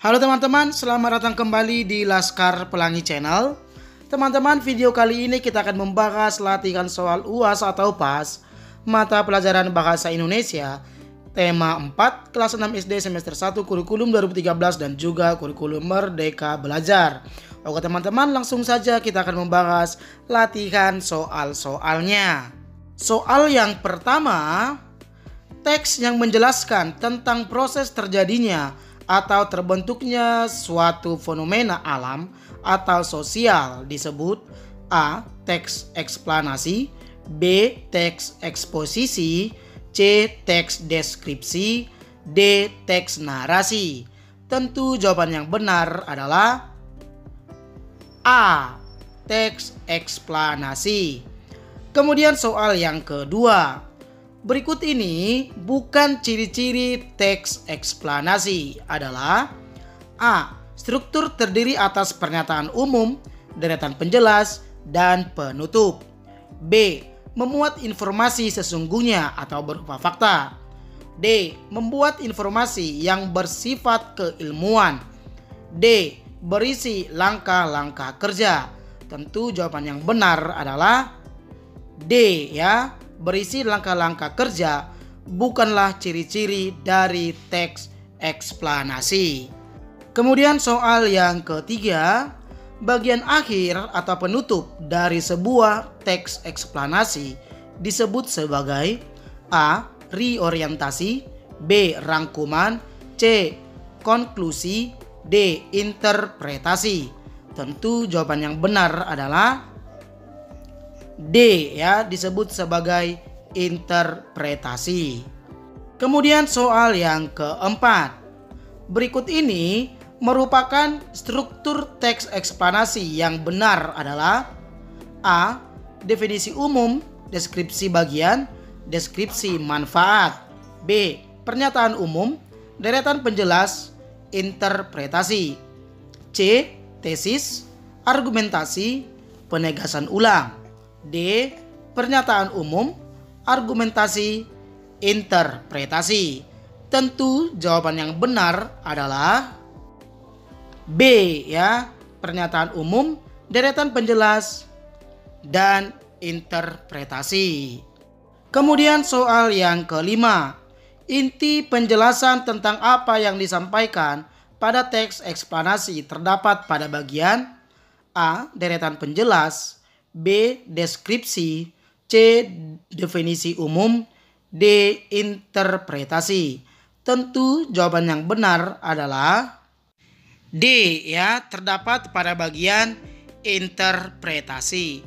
Halo teman-teman, selamat datang kembali di Laskar Pelangi Channel. Teman-teman, video kali ini kita akan membahas latihan soal UAS atau PAS mata pelajaran Bahasa Indonesia tema 4 kelas 6 SD semester 1 kurikulum 2013 dan juga kurikulum Merdeka Belajar. Oke teman-teman, langsung saja kita akan membahas latihan soal-soalnya. Soal yang pertama, teks yang menjelaskan tentang proses terjadinya atau terbentuknya suatu fenomena alam atau sosial disebut A. Teks eksplanasi, B. Teks eksposisi, C. Teks deskripsi, D. Teks narasi. Tentu jawaban yang benar adalah A. Teks eksplanasi. Kemudian soal yang kedua. Berikut ini bukan ciri-ciri teks eksplanasi adalah A. Struktur terdiri atas pernyataan umum, deretan penjelas, dan penutup. B. Memuat informasi sesungguhnya atau berupa fakta. D. Membuat informasi yang bersifat keilmuan. D. Berisi langkah-langkah kerja. Tentu jawaban yang benar adalah D ya. Berisi langkah-langkah kerja bukanlah ciri-ciri dari teks eksplanasi. Kemudian soal yang ketiga, bagian akhir atau penutup dari sebuah teks eksplanasi disebut sebagai A. Reorientasi, B. Rangkuman, C. Konklusi, D. Interpretasi. Tentu jawaban yang benar adalah D ya, disebut sebagai interpretasi. Kemudian soal yang keempat. Berikut ini merupakan struktur teks eksplanasi yang benar adalah A. Definisi umum, deskripsi bagian, deskripsi manfaat. B. Pernyataan umum, deretan penjelas, interpretasi. C. Tesis, argumentasi, penegasan ulang. D. Pernyataan umum, argumentasi, interpretasi. Tentu jawaban yang benar adalah B ya, pernyataan umum, deretan penjelas, dan interpretasi. Kemudian soal yang kelima. Inti penjelasan tentang apa yang disampaikan pada teks eksplanasi terdapat pada bagian A. Deretan penjelas, B. Deskripsi, C. Definisi umum, D. Interpretasi. Tentu jawaban yang benar adalah D ya, terdapat pada bagian interpretasi.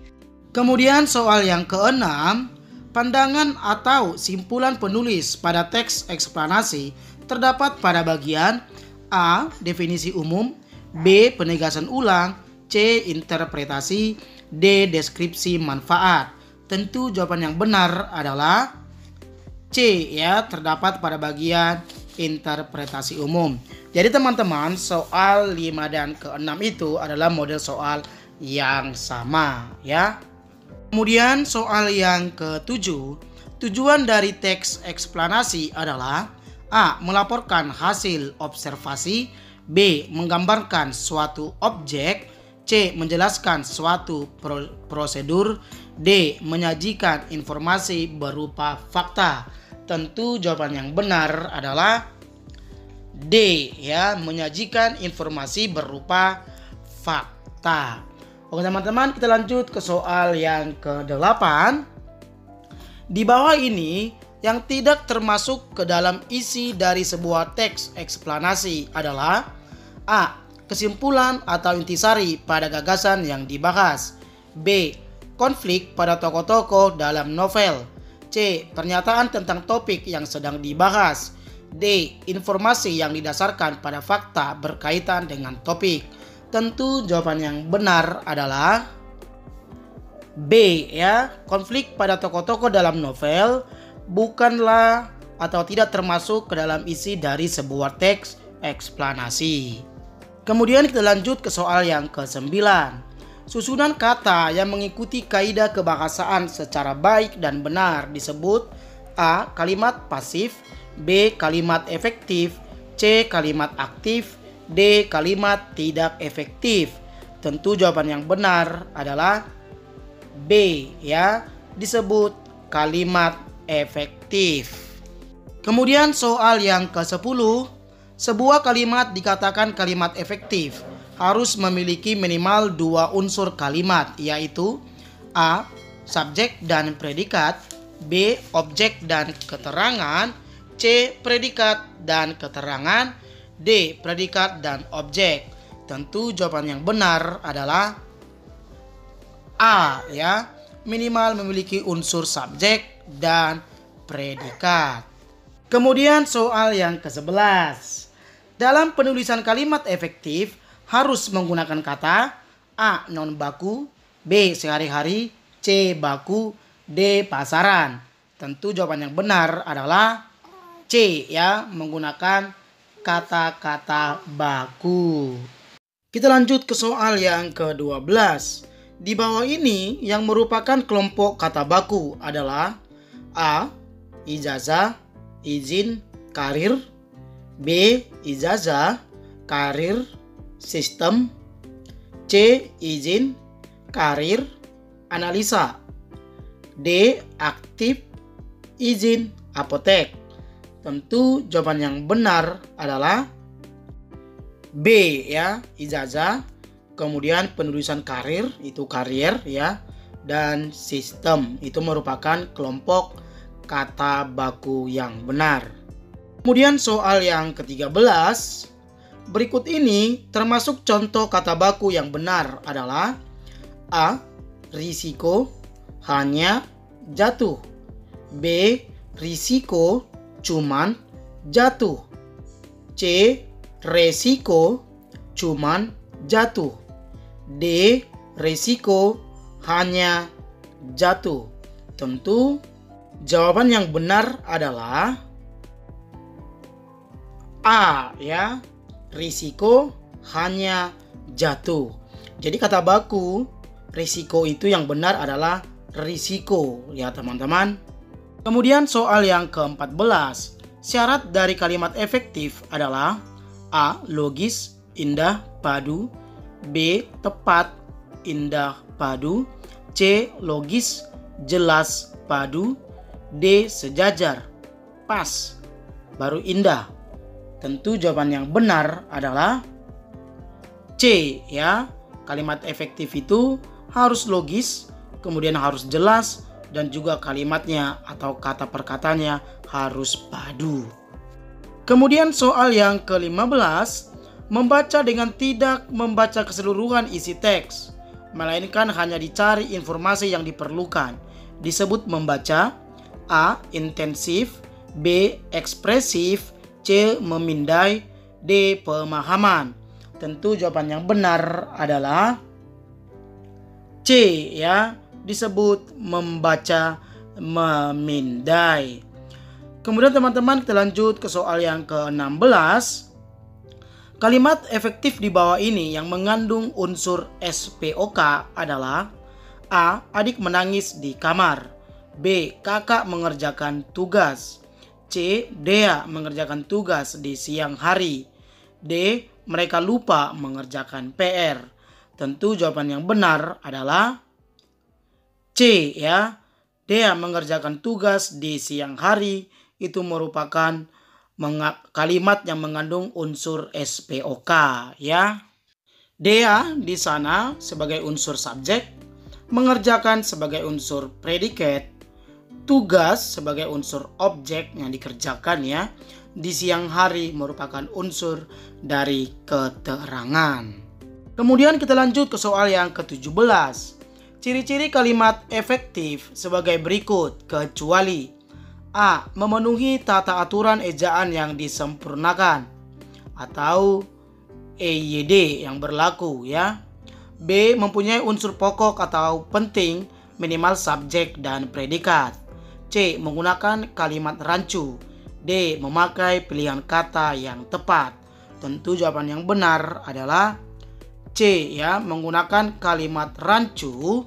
Kemudian soal yang keenam, pandangan atau simpulan penulis pada teks eksplanasi terdapat pada bagian A. Definisi umum, B. Penegasan ulang, C. Interpretasi, D. Deskripsi manfaat. Tentu jawaban yang benar adalah C ya, terdapat pada bagian interpretasi umum. Jadi teman-teman, soal 5 dan ke-6 itu adalah model soal yang sama ya. Kemudian soal yang ke-7, tujuan dari teks eksplanasi adalah A. Melaporkan hasil observasi, B. Menggambarkan suatu objek, C. Menjelaskan suatu prosedur, D. Menyajikan informasi berupa fakta. Tentu jawaban yang benar adalah D ya, menyajikan informasi berupa fakta. Oke teman-teman, kita lanjut ke soal yang ke-8. Di bawah ini yang tidak termasuk ke dalam isi dari sebuah teks eksplanasi adalah A. Kesimpulan atau intisari pada gagasan yang dibahas, B. Konflik pada tokoh-tokoh dalam novel, C. Pernyataan tentang topik yang sedang dibahas, D. Informasi yang didasarkan pada fakta berkaitan dengan topik. Tentu jawaban yang benar adalah B ya, konflik pada tokoh-tokoh dalam novel bukanlah atau tidak termasuk ke dalam isi dari sebuah teks eksplanasi. Kemudian kita lanjut ke soal yang ke-9. Susunan kata yang mengikuti kaidah kebahasaan secara baik dan benar disebut A. Kalimat pasif, B. Kalimat efektif, C. Kalimat aktif, D. Kalimat tidak efektif. Tentu jawaban yang benar adalah B, ya, disebut kalimat efektif. Kemudian soal yang ke-10, sebuah kalimat dikatakan kalimat efektif harus memiliki minimal 2 unsur kalimat, yaitu A. Subjek dan predikat, B. Objek dan keterangan, C. Predikat dan keterangan, D. Predikat dan objek. Tentu jawaban yang benar adalah A, ya, minimal memiliki unsur subjek dan predikat. Kemudian soal yang ke-11. Dalam penulisan kalimat efektif harus menggunakan kata A. Non baku, B. Sehari-hari, C. Baku, D. Pasaran. Tentu jawaban yang benar adalah C, ya, menggunakan kata-kata baku. Kita lanjut ke soal yang ke-12. Di bawah ini yang merupakan kelompok kata baku adalah A. Ijazah, izin, karir, B. Ijazah, karir, sistem, C. Izin, karir, analisa, D. Aktif, izin, apotek. Tentu jawaban yang benar adalah B, ya, ijazah, kemudian penulisan karir itu karier, ya, dan sistem itu merupakan kelompok kata baku yang benar. Kemudian soal yang ke-13, berikut ini termasuk contoh kata baku yang benar adalah A. Risiko, hanya, jatuh, B. Risiko, cuman, jatuh, C. Resiko, cuman, jatuh, D. Resiko, hanya, jatuh. Tentu jawaban yang benar adalah A, ya, risiko, hanya, jatuh. Jadi kata baku risiko itu yang benar adalah risiko, ya teman-teman. Kemudian soal yang ke-14. Syarat dari kalimat efektif adalah A. Logis, indah, padu, B. Tepat, indah, padu, C. Logis, jelas, padu, D. Sejajar, pas, baru indah. Tentu jawaban yang benar adalah C, ya. Kalimat efektif itu harus logis, kemudian harus jelas, dan juga kalimatnya atau kata perkataannya harus padu. Kemudian soal yang ke-15, membaca dengan tidak membaca keseluruhan isi teks, melainkan hanya dicari informasi yang diperlukan, disebut membaca. A. Intensif, B. Ekspresif, C. Memindai, D. Pemahaman. Tentu jawaban yang benar adalah C, ya, disebut membaca, memindai. Kemudian teman-teman kita lanjut ke soal yang ke-16. Kalimat efektif di bawah ini yang mengandung unsur SPOK adalah A. Adik menangis di kamar, B. Kakak mengerjakan tugas, C. Dea mengerjakan tugas di siang hari, D. Mereka lupa mengerjakan PR. Tentu jawaban yang benar adalah C, ya. Dea mengerjakan tugas di siang hari itu merupakan kalimat yang mengandung unsur SPOK, ya. Dea di sana sebagai unsur subjek, mengerjakan sebagai unsur predikat, tugas sebagai unsur objek yang dikerjakan, ya. Di siang hari merupakan unsur dari keterangan. Kemudian kita lanjut ke soal yang ke-17. Ciri-ciri kalimat efektif sebagai berikut, kecuali A. Memenuhi tata aturan ejaan yang disempurnakan atau EYD yang berlaku, ya. B. Mempunyai unsur pokok atau penting minimal subjek dan predikat. C. Menggunakan kalimat rancu. D. Memakai pilihan kata yang tepat. Tentu jawaban yang benar adalah C, ya, menggunakan kalimat rancu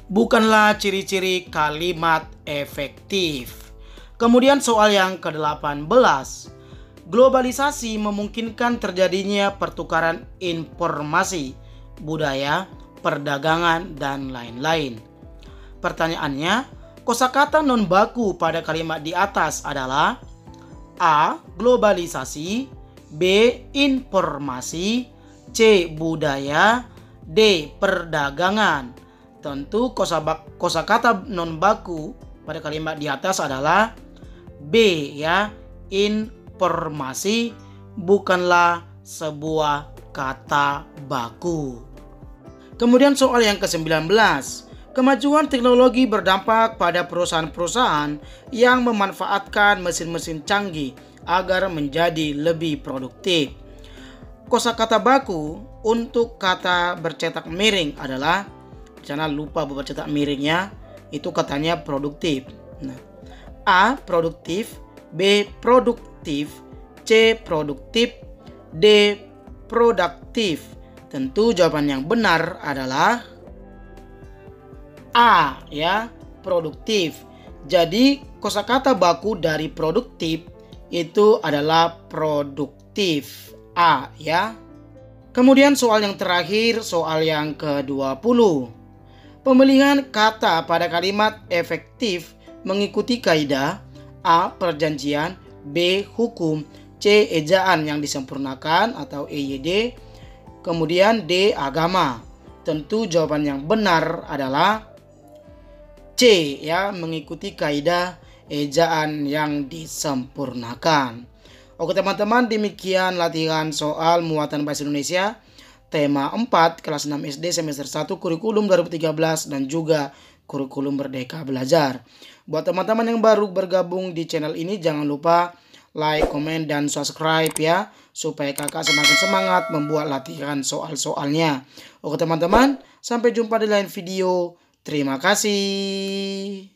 bukanlah ciri-ciri kalimat efektif. Kemudian soal yang ke-18. Globalisasi memungkinkan terjadinya pertukaran informasi, budaya, perdagangan, dan lain-lain. Pertanyaannya, kosakata non baku pada kalimat di atas adalah A. Globalisasi, B. Informasi, C. Budaya, D. Perdagangan. Tentu kosakata non baku pada kalimat di atas adalah B ya, informasi, bukanlah sebuah kata baku. Kemudian soal yang ke-19. Kemajuan teknologi berdampak pada perusahaan-perusahaan yang memanfaatkan mesin-mesin canggih agar menjadi lebih produktif. Kosakata baku untuk kata bercetak miring adalah, jangan lupa bercetak miringnya, itu katanya produktif. Nah, A. Produktif, B. Produktif, C. Produktif, D. Produktif. Tentu jawaban yang benar adalah A ya, produktif. Jadi kosakata baku dari produktif itu adalah produktif. A ya. Kemudian soal yang terakhir, soal yang ke-20. Pemilihan kata pada kalimat efektif mengikuti kaidah A. Perjanjian, B. Hukum, C. Ejaan yang disempurnakan atau EYD, kemudian D. Agama. Tentu jawaban yang benar adalah C ya, mengikuti kaidah ejaan yang disempurnakan. Oke teman-teman, demikian latihan soal muatan bahasa Indonesia tema 4 kelas 6 SD semester 1 kurikulum 2013 dan juga kurikulum Merdeka Belajar. Buat teman-teman yang baru bergabung di channel ini, jangan lupa like, komen, dan subscribe ya, supaya kakak semakin semangat membuat latihan soal-soalnya. Oke teman-teman, sampai jumpa di lain video. Terima kasih.